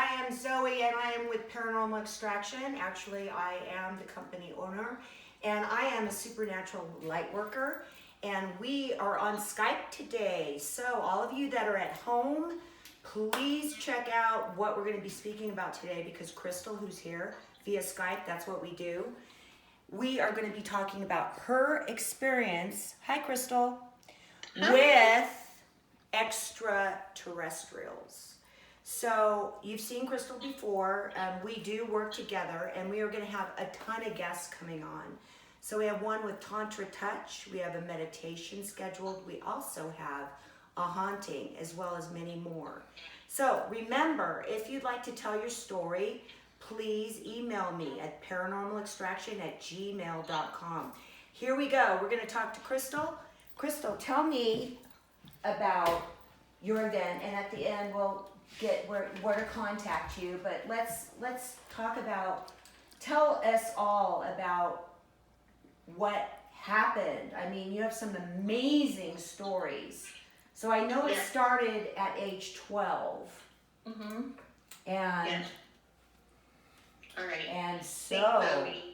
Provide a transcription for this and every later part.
I am Zoe and I am with Paranormal Extraction. Actually, I am the company owner and I am a supernatural light worker. And we are on Skype today. So, all of you that are at home, please check out what we're going to be speaking about today because Crystal, who's here via Skype, that's what we do. We are going to be talking about her experience. Hi, Crystal. Hi. With extraterrestrials. So you've seen Crystal before. We do work together, and we are going to have a ton of guests coming on. So we have one with Tantra Touch. We have a meditation scheduled. We also have a haunting, as well as many more. So remember, if you'd like to tell your story, please email me at paranormalextraction@gmail.com. Here we go. We're going to talk to Crystal. Crystal, tell me about your event, and at the end we'll get where to contact you. But let's talk about. Tell us all about what happened. I mean, you have some amazing stories. So I know it started at age 12. Mm-hmm. And yes. All right. And so.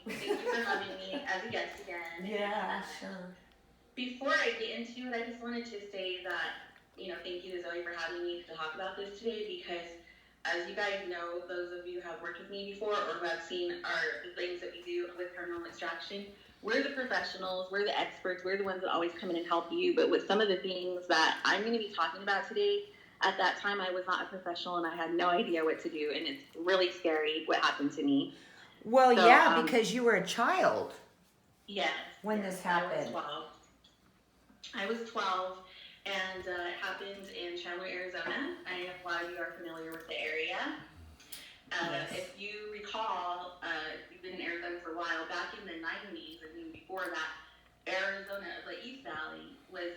Thank you for having me as a guest again. Yeah, sure. Before I get into it, I just wanted to say that, thank you to Zoe for having me to talk about this today because, as you guys know, those of you who have worked with me before or who have seen the things that we do with Paranormal Extraction, we're the professionals, we're the experts, we're the ones that always come in and help you. But with some of the things that I'm going to be talking about today, at that time I was not a professional and I had no idea what to do, and it's really scary what happened to me. Well, so, yeah, because you were a child. Yes. When this happened. I was 12, and it happened in Chandler, Arizona. I know a lot of you are familiar with the area. Yes. If you recall, you've been in Arizona for a while. Back in the 90s, and even before that, Arizona, the East Valley, was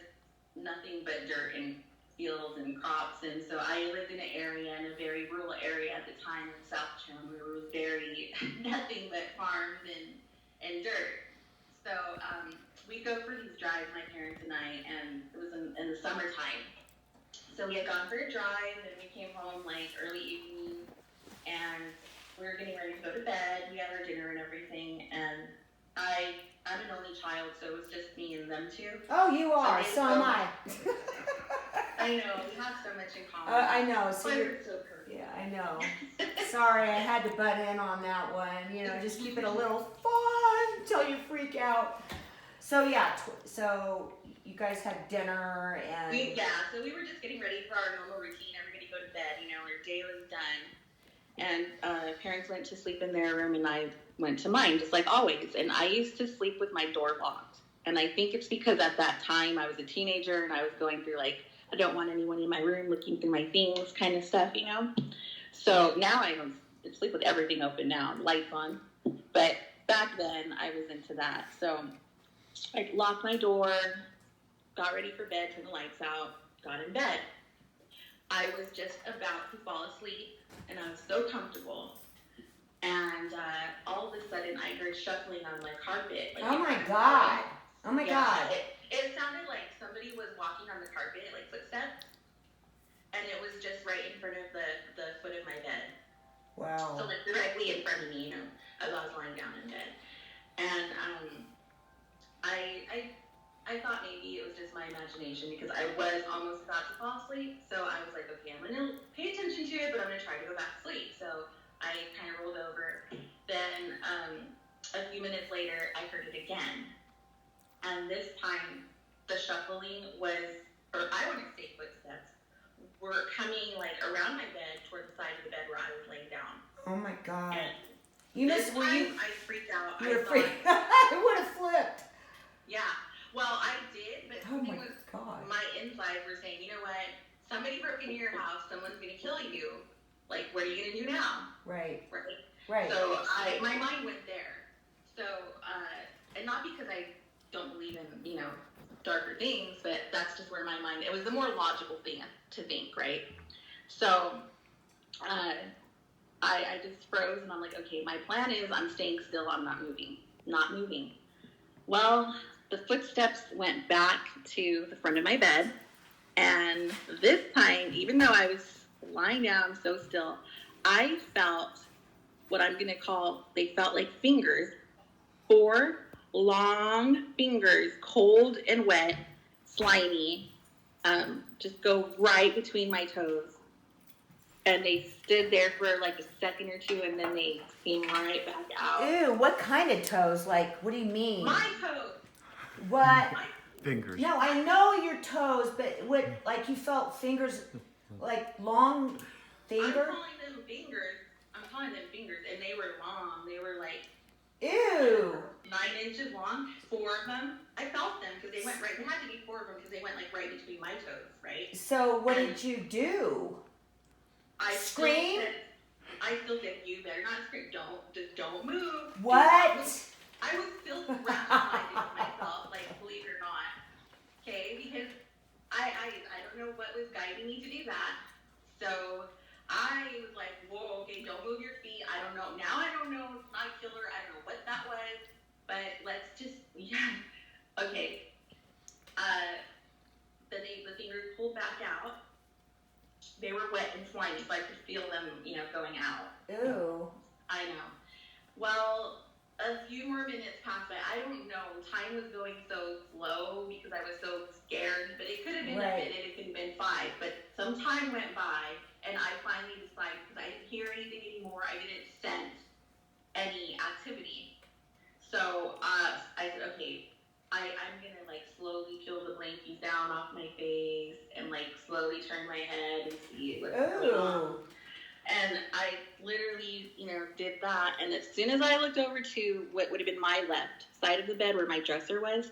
nothing but dirt and fields and crops. And so I lived in an area, in a very rural area at the time in South Chandler, where it was very nothing but farms and dirt. So we go for these drives, my parents and I, and it was in the summertime. So we had gone for a drive, and we came home like early evening, and we were getting ready to go to bed. We had our dinner and everything, and I'm an only child, so it was just me and them two. Oh, you are. So am I. I know. We have so much in common. I know. So you're so perfect. Yeah, I know. Sorry, I had to butt in on that one. Just keep it a little fun until you freak out. So yeah, so you guys had dinner and. So we were just getting ready for our normal routine. Everybody go to bed. Our day was done. And parents went to sleep in their room, and I went to mine, just like always. And I used to sleep with my door locked. And I think it's because at that time I was a teenager and I was going through I don't want anyone in my room looking through my things kind of stuff, So now I don't sleep with everything open now, lights on. But back then I was into that. So I locked my door, got ready for bed, turned the lights out, got in bed. I was just about to fall asleep, and I was so comfortable. And all of a sudden, I heard shuffling on my carpet. Oh my God. Oh my God. It sounded like somebody was walking on the carpet, like footsteps. And it was just right in front of the foot of my bed. Wow. So directly in front of me, as I was lying down in bed. And I thought maybe it was just my imagination because I was almost about to fall asleep. So I was like, okay, I'm going to pay attention to it, but I'm going to try to go back to sleep. So I kind of rolled over. Then a few minutes later, I heard it again. And this time, the shuffling was, or I want to say footsteps, were coming around my bed toward the side of the bed where I was laying down. Oh my God. And I freaked out. You were freaked. I would have flipped. Yeah. Well, I did, but God. My insides were saying, you know what? Somebody broke into your house. Someone's going to kill you. What are you going to do now? Right. Right. So my mind went there. So, and not because I don't believe in, darker things, but that's just where my mind, it was the more logical thing to think, right? So, I just froze, and I'm like, okay, my plan is I'm staying still. I'm not moving. Well, the footsteps went back to the front of my bed, and this time, even though I was lying down so still, I felt what I'm going to call, they felt like fingers, 4 long fingers, cold and wet, slimy, just go right between my toes. And they stood there for like a second or two, and then they came right back out. Ew, what kind of toes? Like, what do you mean? My toes. What? Fingers. No, I know your toes, but what, like you felt fingers, like long finger? I'm calling them fingers, and they were long. They were like, ew. 9 inches long, 4 of them. I felt them because they went right. There had to be 4 of them because they went like right between my toes, right? So what did you do? I Scream? I still said, you better not scream. Don't move. What? I was still rationalizing with myself, like, believe it or not. Okay, because I don't know what was guiding me to do that. So I was like, whoa, okay, don't move your feet. I don't know. Now I don't know. It's not a killer. I don't know what that was. But let's just, yeah. Okay. Then the fingers pulled back out. They were wet and slimy, so I could feel them, going out. Ew. I know. Well, a few more minutes passed by. I don't know. Time was going so slow because I was so scared. But it could have been a minute. It could have been 5. But some time went by, and I finally decided, because I didn't hear anything anymore. I didn't sense any activity. So I said, okay, I'm going to, like, slowly peel the blankies down off my face and, like, slowly turn my head and see what's going on. And I literally, did that. And as soon as I looked over to what would have been my left side of the bed where my dresser was,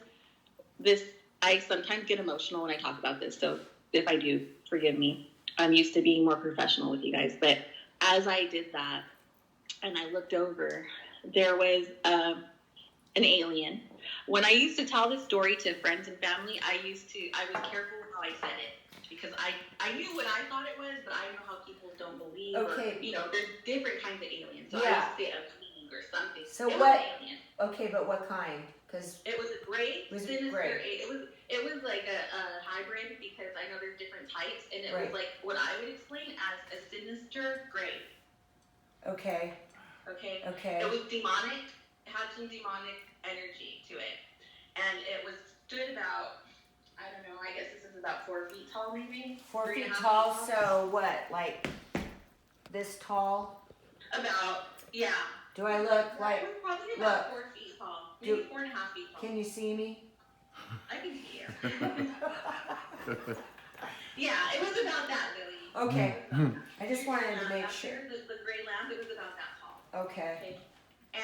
I sometimes get emotional when I talk about this. So if I do, forgive me. I'm used to being more professional with you guys. But as I did that and I looked over, there was an alien. When I used to tell this story to friends and family, I was careful how I said it. Because I knew what I thought it was, but I know how people don't believe. Okay. Or, there's different kinds of aliens. So I used to say a being or something. So it what? Was an alien. Okay, but what kind? Because it was a gray, sinister. Gray? It was like a hybrid, because I know there's different types, and it was like what I would explain as a sinister gray. Okay. Okay. Okay. It was demonic. It had some demonic energy to it, and it stood about, I don't know, I guess this is about 4 feet tall, maybe? 4 feet tall, so what, like this tall? About, yeah. Do I look like, it was probably about 4 feet tall, maybe 4.5 feet tall. Can you see me? I can see you. Yeah, it was about that, Lily. Okay. I just wanted to make sure. The gray lamp, it was about that tall. Okay. And,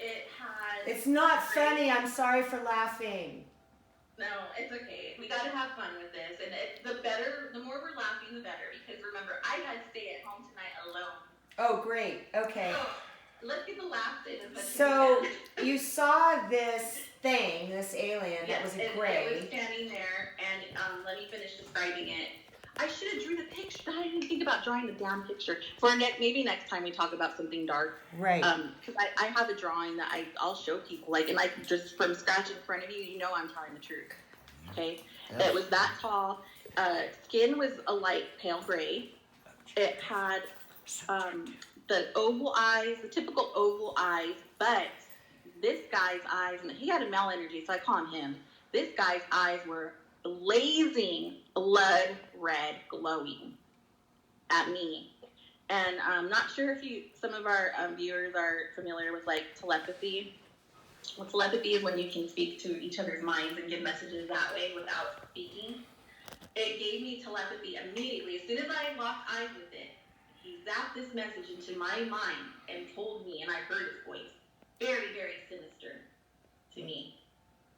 it had... It's not funny. I'm sorry for laughing. No, it's okay. We got to have fun with this. And the more we're laughing, the better. Because remember, I got to stay at home tonight alone. Oh, great. Okay. So, let's get the laughs in. So, you saw this thing, this alien, that was gray. It was standing there, and let me finish describing it. I should have drew the picture. I didn't think about drawing the damn picture. Maybe next time we talk about something dark. Right. Because I have a drawing that I'll show people. Like, and just from scratch in front of you, I'm telling the truth. Okay? It was that tall. Skin was a light pale gray. It had the oval eyes, the typical oval eyes, but this guy's eyes, and he had a male energy, so I call him. This guy's eyes were blazing blood red, glowing at me. And I'm not sure if some of our viewers are familiar with, like, telepathy. Well, telepathy is when you can speak to each other's minds and give messages that way without speaking. It gave me telepathy immediately. As soon as I locked eyes with it, he zapped this message into my mind and told me, and I heard his voice, very, very sinister to me.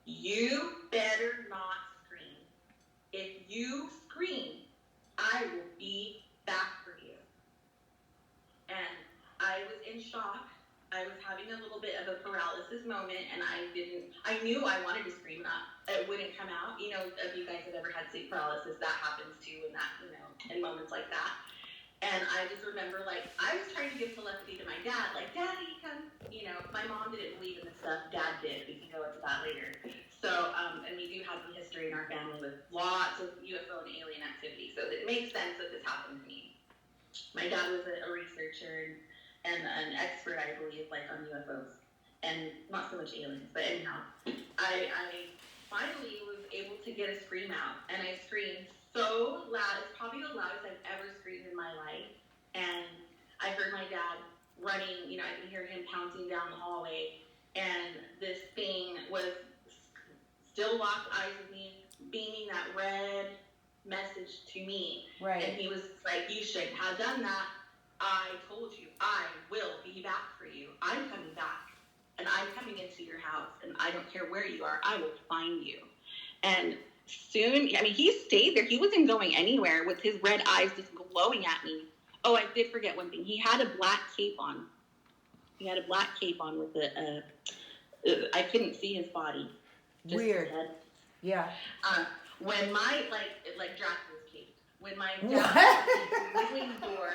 You better not scream. If you scream, I will be back for you. And I was in shock. I was having a little bit of a paralysis moment, and I knew I wanted to scream, it wouldn't come out. If you guys have ever had sleep paralysis, that happens too, and that, in moments like that. And I just remember, like, I was trying to give telepathy to my dad, like, Daddy, come, my mom didn't believe in this stuff, Dad did, we can go into that later. So, and we do have some history in our family with lots of UFO and alien activity, so it makes sense that this happened to me. My dad was a researcher and an expert, I believe, like on UFOs, and not so much aliens. But anyhow, I finally was able to get a scream out, and I screamed so loud. It's probably the loudest I've ever screamed in my life. And I heard my dad running. You know, I could hear him pouncing down the hallway, and this thing was still locked eyes with me, beaming that red message to me. Right. And he was like, "You shouldn't have done that. I told you, I will be back for you. I'm coming back, and I'm coming into your house, and I don't care where you are. I will find you." And soon, I mean, he stayed there. He wasn't going anywhere with his red eyes just glowing at me. Oh, I did forget one thing. He had a black cape on. He had a black cape on with I couldn't see his body. Just Weird. his head. Yeah. When my, like Dracula's cape. When my dad was opening the door,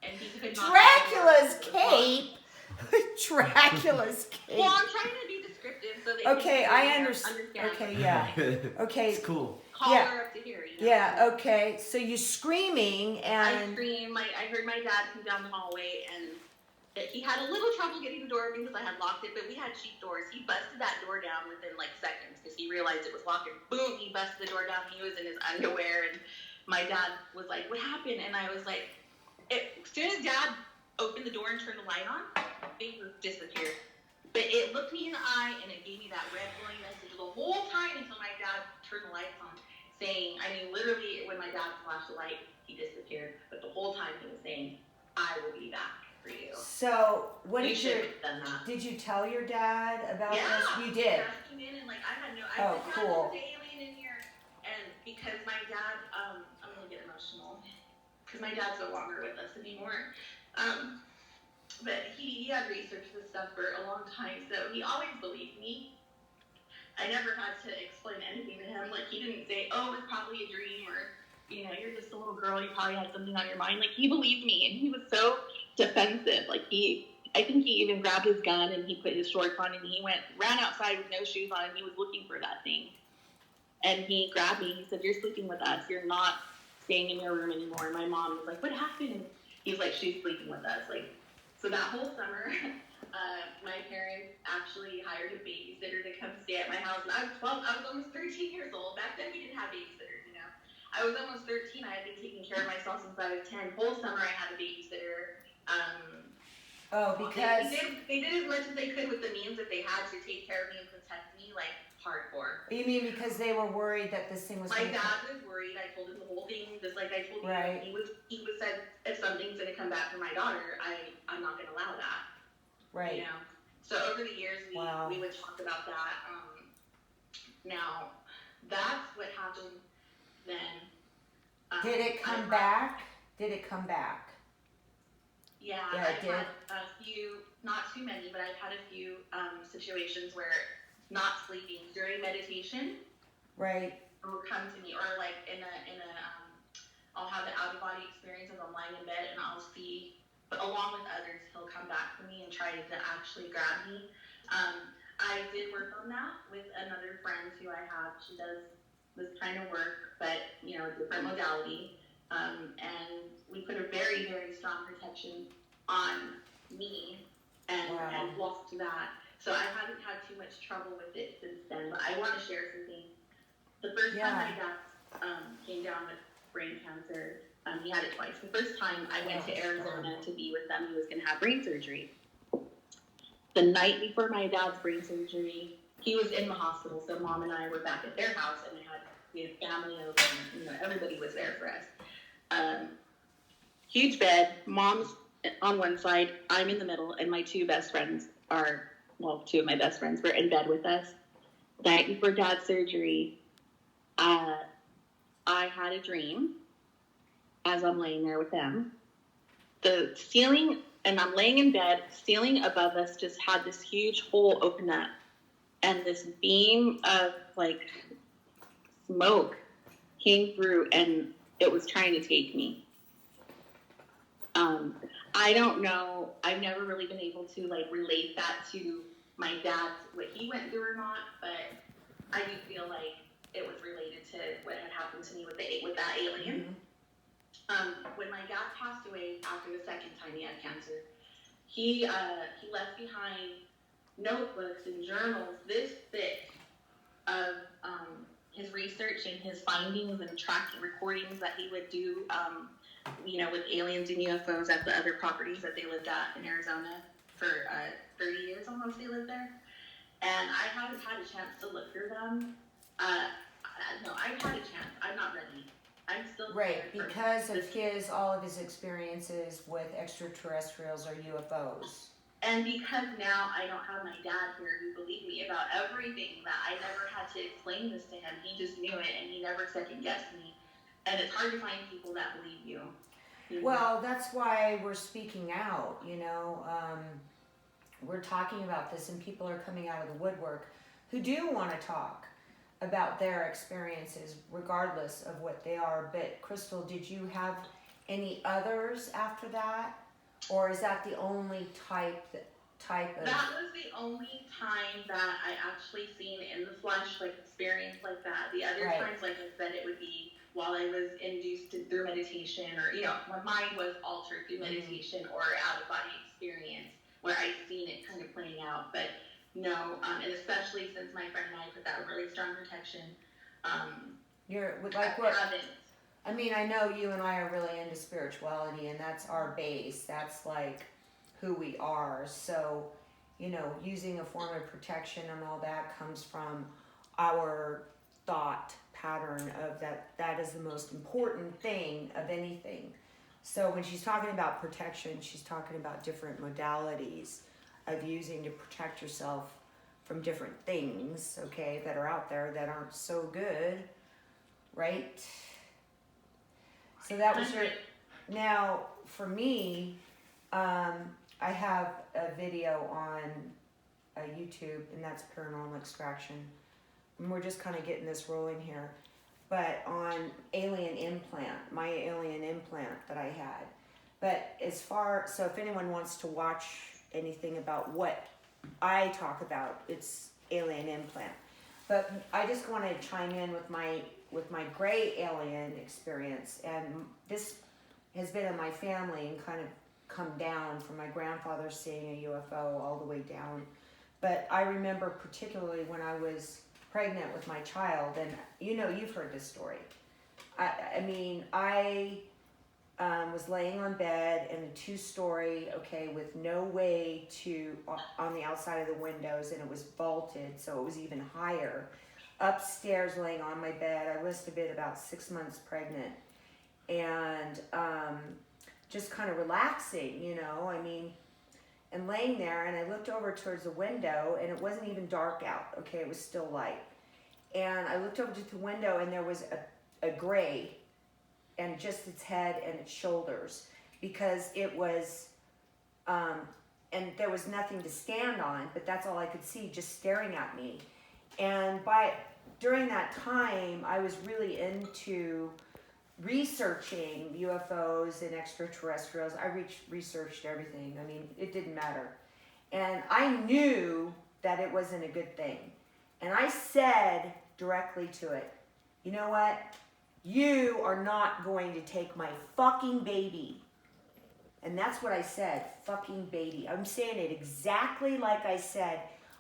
and he could not... Dracula's cape? Dracula's cape. Well, I'm trying to be descriptive so they okay, can I understand. Okay, yeah. Okay. It's cool. Collar up to here, you know? Yeah, okay. So you're screaming and... I screamed. I heard my dad come down the hallway, and he had a little trouble getting the door open because I had locked it, but we had cheap doors. He busted that door down within like seconds because he realized it was locked, and boom, he busted the door down. He was in his underwear, and my dad was like, "What happened?" And I was like, as soon as Dad opened the door and turned the light on, things disappeared. But it looked me in the eye, and it gave me that red glowing message the whole time until my dad turned the lights on, saying, I mean, literally, when my dad flashed the light, he disappeared. But the whole time he was saying, "I will be back for you." So, what You did should have done that. Did you tell your dad about Yeah, this? You did. I came in and like I had no. Oh, I cool. There's an alien in here, and because my dad, I'm gonna get emotional, because my dad's no longer with us anymore. But he had researched this stuff for a long time, so he always believed me. I never had to explain anything to him. Like, he didn't say, "Oh, it's probably a dream," or, you know, "You're just a little girl, you probably had something on your mind." Like, he believed me, and he was so defensive. Like, I think he even grabbed his gun, and he put his shorts on, and he ran outside with no shoes on, and he was looking for that thing. And he grabbed me, he said, "You're sleeping with us, you're not staying in your room anymore." And my mom was like, "What happened?" He's like, "She's sleeping with us." Like, so that whole summer, my parents actually hired a babysitter to come stay at my house. And I was 12, I was almost 13 years old. Back then, we didn't have babysitters, you know. I was almost 13. I had been taking care of myself since I was 10. Whole summer, I had a babysitter. Because... They did as much as they could with the means that they had to take care of me and protect me, like, hardcore. You mean because they were worried that this thing was... My dad was worried. I told him the whole thing, just like I told you. Right. He was said, "If something's going to come back from my daughter, I'm not going to allow that." Right. You know? So over the years, we would talk about that. Now, that's what happened then. Did it come back? Did it come back? Yeah, Yeah, I've had a few, not too many, but I've had a few situations where not sleeping during meditation. Right. Will come to me, or like I'll have an out of body experience as I'm lying in bed, and I'll see, but along with others, he'll come back to me and try to actually grab me. I did work on that with another friend who I have. She does this kind of work, but you know, different modality. And we put a very, very strong protection on me and blocked that. So I haven't had too much trouble with it since then. But I want to share something. The first time my dad came down with brain cancer, he had it twice. The first time I went to Arizona to be with them, he was going to have brain surgery. The night before my dad's brain surgery, he was in the hospital. So Mom and I were back at their house, and we had family over, and you know, everybody was there for us. Huge bed, Mom's on one side, I'm in the middle, and my two best friends two of my best friends were in bed with us. The night before Dad's surgery, I had a dream as I'm laying there with them. The ceiling, and I'm laying in bed, ceiling above us just had this huge hole open up, and this beam of like smoke came through, and it was trying to take me. I don't know. I've never really been able to like relate that to my dad, what he went through or not, but I do feel like it was related to what had happened to me with that alien. When my dad passed away after the second time he had cancer, he left behind notebooks and journals this thick of his research and his findings and tracking recordings that he would do, with aliens and UFOs at the other properties that they lived at in Arizona for 30 years almost they lived there. And I haven't had a chance to look through them. No, I've had a chance. I'm not ready. I'm still Right, because of all of his experiences with extraterrestrials or UFOs. And because now I don't have my dad here who believed me about everything, that I never had to explain this to him. He just knew it, and he never second guessed me. And it's hard to find people that believe you. Well, that's why we're speaking out, we're talking about this, and people are coming out of the woodwork who do want to talk about their experiences regardless of what they are. But Crystal, did you have any others after that, or is that the only type of? That was the only time that I actually seen in the flesh, like experience like that. The other times, like I said, it would be while I was induced through meditation, or my mind was altered through meditation or out of body experience where I seen it kind of playing out. But no, and especially since my friend and I put that really strong protection. You're like what? I mean, I know you and I are really into spirituality, and that's our base. That's like who we are. So, using a form of protection and all that comes from our thought pattern of that is the most important thing of anything. So when she's talking about protection, she's talking about different modalities of using to protect yourself from different things, okay, that are out there that aren't so good, right? So that was your... Now, for me, I have a video on YouTube, and that's Paranormal Extraction. And we're just kind of getting this rolling here. But on alien implant, my alien implant that I had. But so if anyone wants to watch anything about what I talk about, it's alien implant. But I just want to chime in with my gray alien experience, and this has been in my family and kind of come down from my grandfather seeing a UFO all the way down. But I remember particularly when I was pregnant with my child, and you've heard this story. I was laying on bed in a 2-story, with no way to on the outside of the windows, and it was vaulted, so it was even higher. Upstairs, laying on my bed, I must have been about 6 months pregnant, and just kind of relaxing, and laying there, and I looked over towards the window, and it wasn't even dark out, it was still light. And I looked over to the window, and there was a gray, and just its head and its shoulders, because it was, and there was nothing to stand on, but that's all I could see, just staring at me. And during that time, I was really into researching UFOs and extraterrestrials. I researched everything. It didn't matter. And I knew that it wasn't a good thing. And I said directly to it, you know what? You are not going to take my fucking baby. And that's what I said, fucking baby. I'm saying it exactly like I said.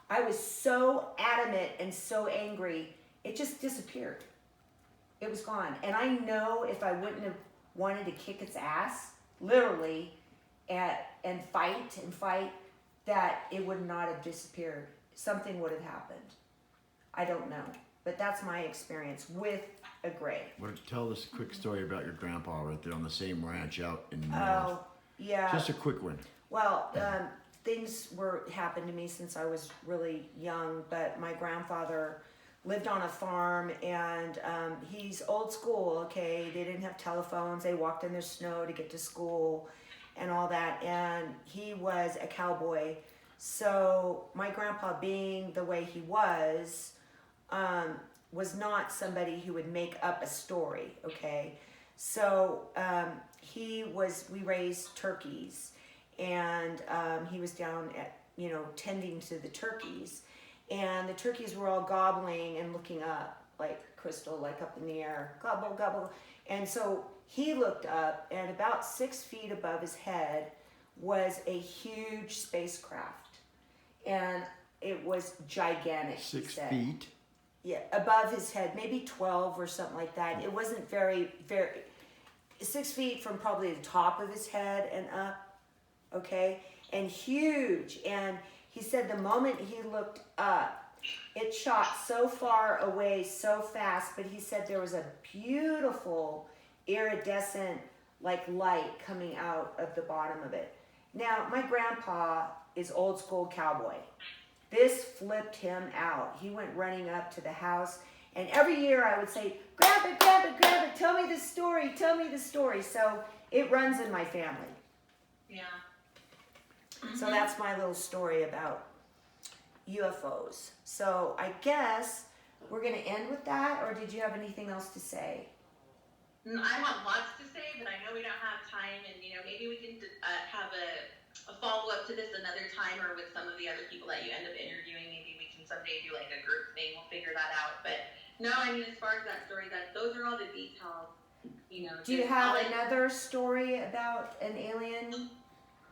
I was so adamant and so angry, it just disappeared. It was gone. And I know if I wouldn't have wanted to kick its ass, literally, and fight, that it would not have disappeared. Something would have happened. I don't know. But that's my experience with a gray. Well, tell us a quick story about your grandpa right there on the same ranch out in the north. Oh, yeah. Just a quick one. Well, things happened to me since I was really young, but my grandfather lived on a farm, and he's old school, okay? They didn't have telephones. They walked in the snow to get to school and all that, and he was a cowboy. So my grandpa, being the way he was not somebody who would make up a story, okay? So we raised turkeys, and he was down at, tending to the turkeys. And the turkeys were all gobbling and looking up like Crystal, like up in the air, gobble, gobble. And so he looked up, and about 6 feet above his head was a huge spacecraft. And it was gigantic. he 6 said. feet. Yeah, above his head, maybe 12 or something like that. It wasn't very, 6 feet from probably the top of his head and up, okay? And huge. And he said the moment he looked up, it shot so far away so fast, but he said there was a beautiful iridescent like light coming out of the bottom of it. Now, my grandpa is old school cowboy. This flipped him out. He went running up to the house, and every year I would say, grab it, grab it, grab it, tell me the story, tell me the story. So it runs in my family. Yeah. So that's my little story about UFOs. So I guess we're going to end with that, or did you have anything else to say? I have lots to say, but I know we don't have time, and maybe we can have a follow-up to this another time, or with some of the other people that you end up interviewing. Maybe we can someday do like a group thing. We'll figure that out. But no, I mean, as far as that story, those are all the details. Do you have another story about an alien?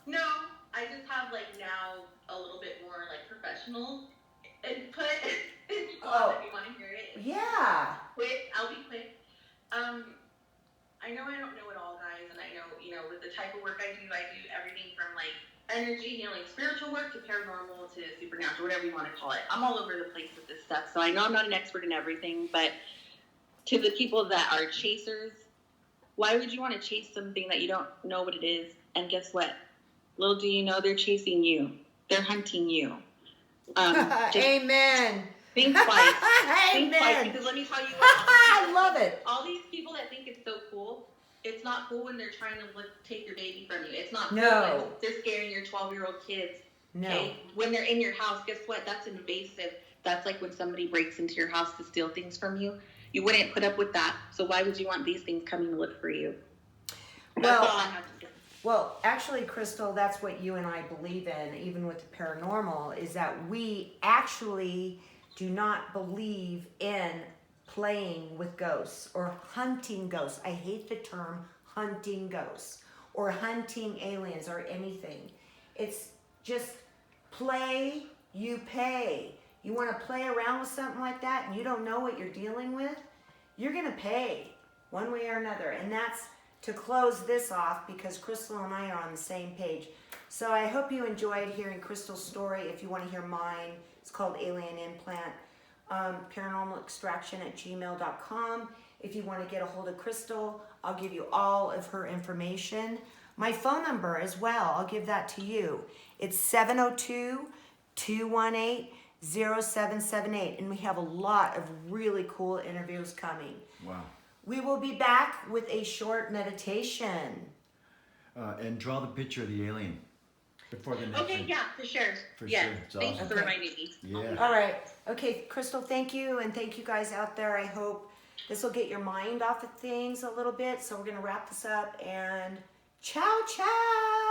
No, I just have now a little bit more professional input. If you want to hear it. Yeah. Quick, I'll be quick. I know I don't know it all, guys, and I know, with the type of work I do everything from energy healing, spiritual work, to paranormal, to supernatural, whatever you want to call it. I'm all over the place with this stuff, so I know I'm not an expert in everything, but to the people that are chasers, why would you want to chase something that you don't know what it is? And guess what? Little do you know, they're chasing you. They're hunting you. Amen. Think twice. Amen. Think twice, because let me tell you I love it. all these people that think it's so cool, it's not cool when they're trying to take your baby from you. It's not cool No. when they're scaring your 12-year-old kids. No. Okay? When they're in your house, guess what? That's invasive. That's like when somebody breaks into your house to steal things from you. You wouldn't put up with that. So why would you want these things coming to look for you? That's all I have to say. Well, actually, Crystal, that's what you and I believe in, even with the paranormal, is that we actually do not believe in playing with ghosts or hunting ghosts. I hate the term hunting ghosts or hunting aliens or anything. It's just play, you pay. You want to play around with something like that and you don't know what you're dealing with, you're going to pay one way or another. And that's to close this off, because Crystal and I are on the same page. So I hope you enjoyed hearing Crystal's story. If you want to hear mine, it's called Alien Implant. Paranormalextraction@gmail.com. If you want to get a hold of Crystal, I'll give you all of her information. My phone number as well, I'll give that to you. It's 702-218-0778. And we have a lot of really cool interviews coming. Wow. We will be back with a short meditation. And draw the picture of the alien before the next Okay, one. yeah, for sure. For yes. sure. It's Thanks awesome. for reminding me. Yeah. All right. Okay, Crystal, thank you. And thank you guys out there. I hope this will get your mind off of things a little bit. So we're going to wrap this up and ciao, ciao.